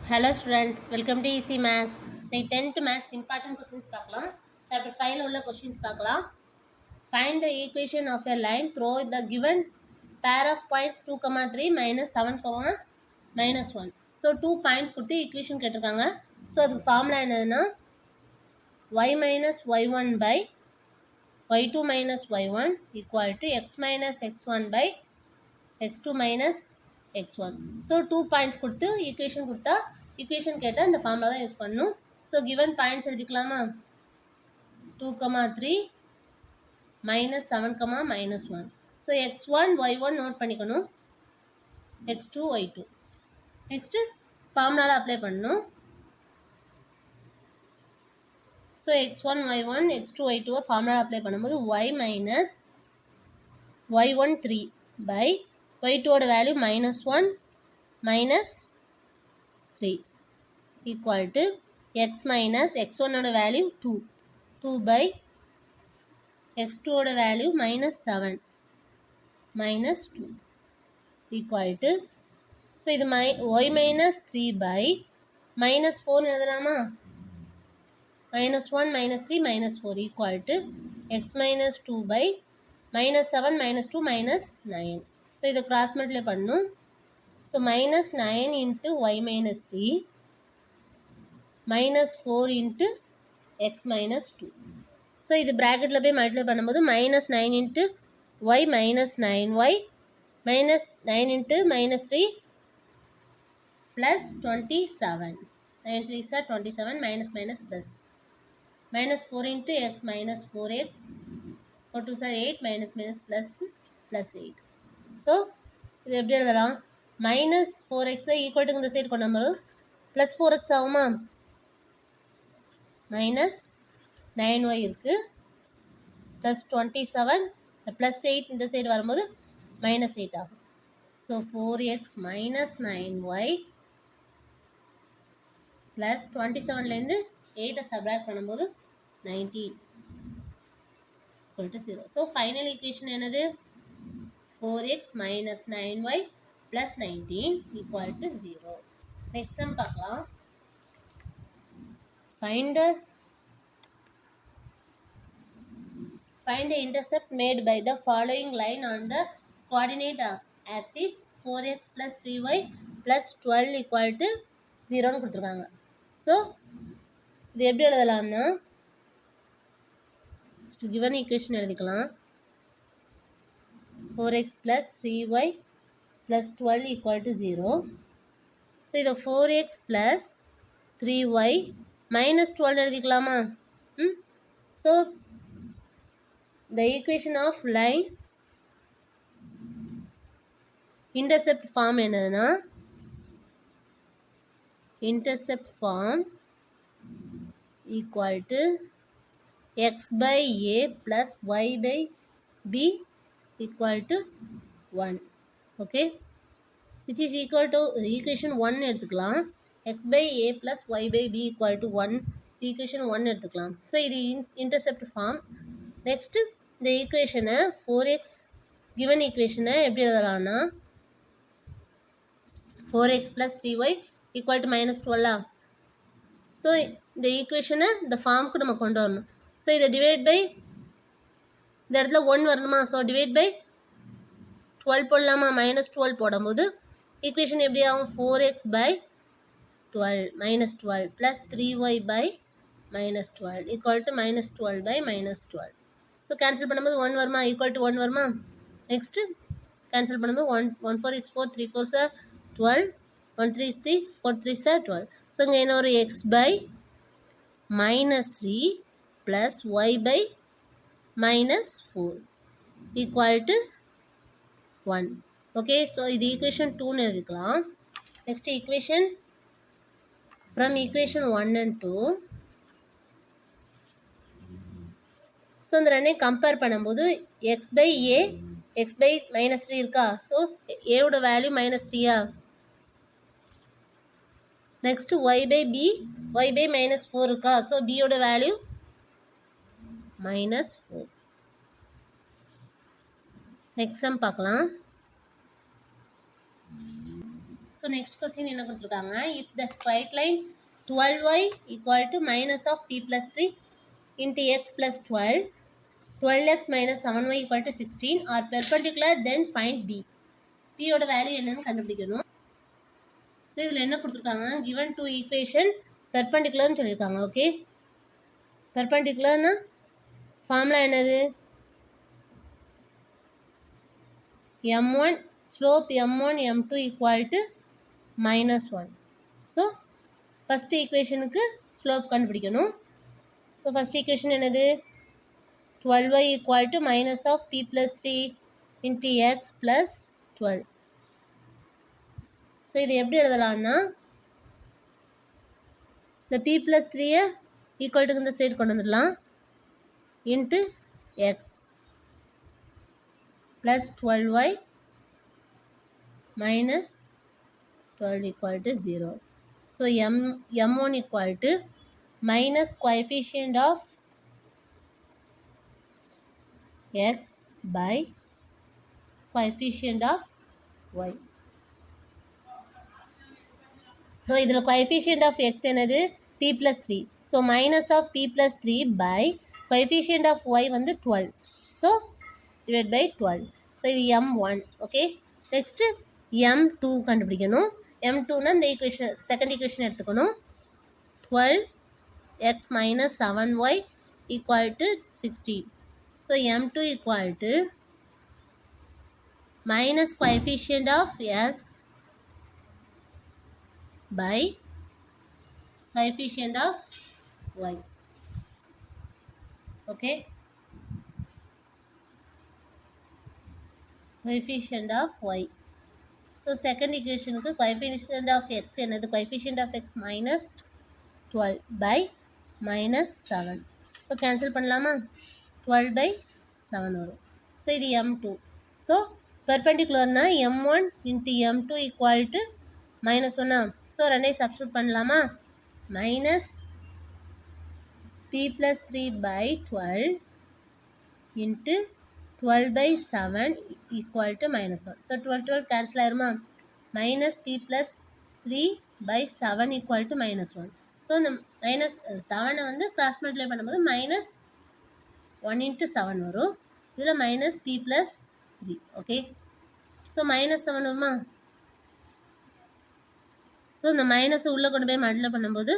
Hello students, welcome to Easy Maths. Like 10th Maths important questions பார்க்கலாம். Chapter 5 உள்ள questions பார்க்கலாம். Find the equation of a line through the given pair of points 2, 3 minus 7, minus 1. So 2 points கொடுத்து equation கேட்டிருக்காங்க. So அதுக்கு formula என்னதுன்னா y minus y1 by y2 minus y1 equal to x minus x1 by x2 minus x1. So 2 points கொடுத்து equation கொடுத்தா equation கேட்டால் இந்த formula தான் use பண்ணணும். ஸோ கிவன் பாயிண்ட்ஸ் எழுதிக்கலாமா? 2, 3 minus 7, minus 1. So x1 y1 note பண்ணிக்கணும், x2 y2. Next ஃபார்முலாவில் apply பண்ணணும். So x1 y1 x2 y2 formula apply பண்ணும்போது y minus y1 3 by y2 ஓட value -1 minus 3 equal to x minus x1 ஓட value 2 by x2 ஓட value -7 minus 2 equal to, so இது y minus 3 by -4 எழுதலாமா? -1 -3 -4 equal to x minus 2 by -7 -2 -9. So இதை cross multiply பண்ணணும். So -9 into y minus 3 -4 into x minus 2. So இது ப்ராக்கெட்டில் போய் multiply பண்ணும்போது -9 into y minus 9y -9 into -3 plus 27. 9 3s are 27 minus plus. -4 into x minus 4x 4 2s are 8 minus plus 8. So இது எப்படி எழுதலாம்? -4x equal to இந்த side கொண்டு வரும், ப்ளஸ் 4x ஆகுமா? -9y இருக்குது, ப்ளஸ் 27 ப்ளஸ் 8 இந்த சைடு வரும்போது -8 ஆகும். So 4x minus 9y plus 27லேருந்து 8 சப்ராக்ட் பண்ணும்போது 19 equal to 0. So final equation என்னது? 4x minus 9y plus 19 equal to 0. Next sum பார்க்கலாம். Find the intercept made by the following line on the coordinate axis 4x plus 3y plus 12 equal to 0 னு கொடுத்துருக்காங்க. So இது எப்படி எழுதலாம்னா given equation எழுதிக்கலாம். 4x plus 3y plus 12 equal to 0. So இதை 4x plus 3y minus 12 எழுதிக்கலாமா? So the equation of line intercept form என்னதுன்னா intercept form equal to x by a plus y by b equal to 1. okay, which is equal to equation 1 எடுத்துக்கலாம். x by a plus y by b equal to 1 equation 1 எடுத்துக்கலாம். So இது intercept form. Next இந்த ஈக்குவேஷனை 4x given ஈக்குவேஷனை எப்படி எழுதலாம்னா 4x plus 3y equal to -12. So இந்த ஈக்குவேஷனை இந்த ஃபார்முக்கு நம்ம கொண்டு வரணும். ஸோ இதை டிவைட் பை இந்த இடத்துல 1 வரணுமா? ஸோ டிவைட் பை 12 போடலாமா? -12 போடும்போது ஈக்குவேஷன் எப்படி ஆகும்? 4x by 12 -12 plus 3y by -12 equal to -12 by -12. So cancel பண்ணும்போது 1 வருமா? ஈக்குவல் டு 1 வருமா? நெக்ஸ்ட்டு கேன்சல் பண்ணும்போது 1 4 is 4 3 4s are 12 1 3 is 3 4 3s are 12. So இங்கே என்ன ஒரு x by -3 plus y by -4 equal to 1. Okay, so இது ஈக்குவேஷன் 2ன்னு எழுதிக்கலாம். Next equation from equation 1 and 2. So இந்த ரெண்டையும் கம்பேர் பண்ணும்போது x by a x by -3 இருக்கா? ஸோ ஏவோட வேல்யூ -3யா? Next y by b y by -4 இருக்கா? ஸோ பியோட வேல்யூ -4. நெக்ஸ்ட் சம் பார்க்கலாம். ஸோ ஸோ நெக்ஸ்ட் கொஸ்டின் என்ன கொடுத்துருக்காங்க, if the straight line 12y equal to minus of p + 3 into x plus 12x minus 7y equal to 16 are perpendicular, then find d. p ஓட value என்னன்னு கண்டுபிடிக்கணும். So இதில் என்ன கொடுத்துருக்காங்க, given two equation perpendicularன்னு சொல்லியிருக்காங்க. Okay, பெர்பெண்டிகுலர்னா formula என்னது, m1 slope m1 m2 equal to -1. So first ஈக்குவேஷனுக்கு slope கண்டுபிடிக்கணும். ஸோ ஃபஸ்ட் ஈக்குவேஷன் என்னது, 12y equal to minus of p plus 3 into x plus 12. So இது எப்படி எழுதலாம்னா, இந்த p plus 3 ஈக்குவல் டு இந்த side கொண்டு வந்துடலாம், into x plus 12y minus 12 equal to 0. So m1 equal to minus coefficient of x by coefficient of y. So இதில் coefficient of x என்னது p plus 3. So minus of p plus 3 by coefficient of y வந்து 12. So divided by 12. So இது m1. Okay. Next m2 கண்டுபிடிக்கணும். m2னா இந்த equation second equation எடுத்துக்கணும். 12x minus 7y equal to 16. So m2 equal to minus coefficient of x by coefficient of y. Okay, coefficient of y. So second equation க்கு coefficient of x என்னது, coefficient of x minus 12 by minus 7. So cancel பண்ணலாமா, 12 by 7 வரும். So இது m2. So perpendicularனா m1 into m2 equal to minus 1. So ரெண்டையும் substitute பண்ணலாமா, minus p plus 3 by 12 into 12 by 7 equal to minus 1. So 12 cancel ஆயிருமா, minus p plus 3 by 7 equal to minus 1. So இந்த minus 7 வந்து cross multiply பண்ணும்போது minus 1 into 7 வரும். இதில் minus p plus 3. Okay, so minus 7 வருமா. So இந்த மைனஸை உள்ளே கொண்டு போய் மல்டிப்ளை பண்ணும்போது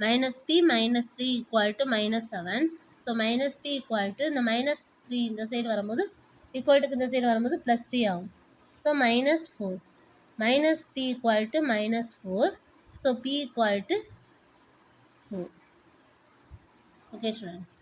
minus p minus 3 equal to minus 7. So minus p equal to இந்த minus 3 இந்த சைடு வரும்போது equal to இந்த சைடு வரும்போது plus 3 ஆகும். So minus 4. Minus p equal to minus 4. So p equal to 4. Okay students.